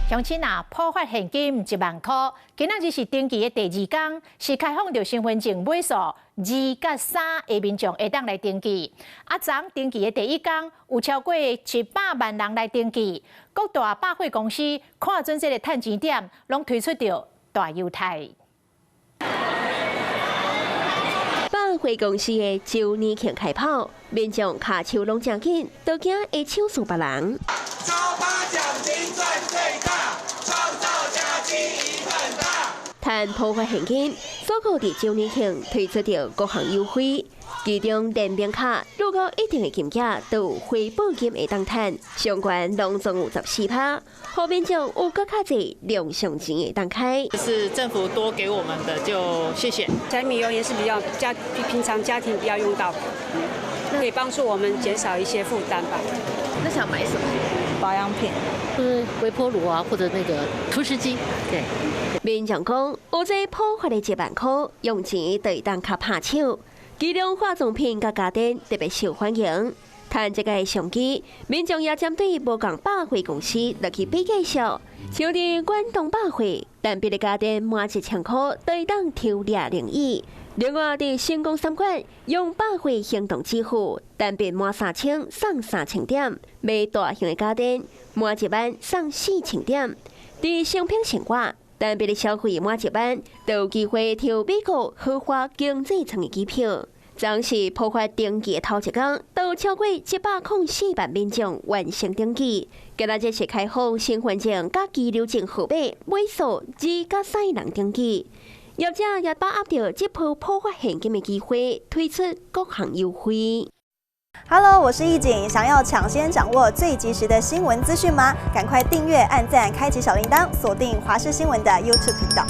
乡亲啊，普发现金1万块。今仔日是登记的第2天，是开放着身份证尾数2甲3的民众会当来登记。昨登记的第1天，有超过700万人来登记。各大百货公司看准这个趁钱点，拢推出着大优待。百货公司的周年庆开跑，民众卡手拢正紧，都惊会抢输别人。超发奖金赚最大，创造佳绩一份大。趁普发现金，所购伫周年庆推出着各项优惠，其中电饼卡如果一定的金额都有回报金会当趁，相关拢总有14%，后面就有更较侪量上钱会当开。是政府多给我们的，就谢谢。柴米油盐是比较平常家庭比较用到的，可以帮助我们减少一些负担吧。那想买什么？保养品，微波炉啊，或者那个除湿机。对。民众讲，有这普发的1万块，用钱就会当较拍手。其中化妆品甲家电特别受欢迎。趁这个相机，民众也针对无共百货公司落去比价数，像伫关东百货，单笔的家电满1000块都会当抽2亿。另外，伫成功3馆用百货行动支付，单笔满3000送3000点；买大型的家电满1万送4000点。伫商品生活，单笔的消费满1万，都有机会抽美国豪华经济舱的机票。昨是普发登记的头1天，都有超过104万民众完成登记。今仔日是开放身份证甲居留证号码尾数2甲3人登记。业者也把握着这波普发现金的机会，推出各项优惠。Hello， 我是易景，想要抢先掌握最及时的新闻资讯吗？赶快订阅、按赞、开启小铃铛，锁定华视新闻的 YouTube 频道。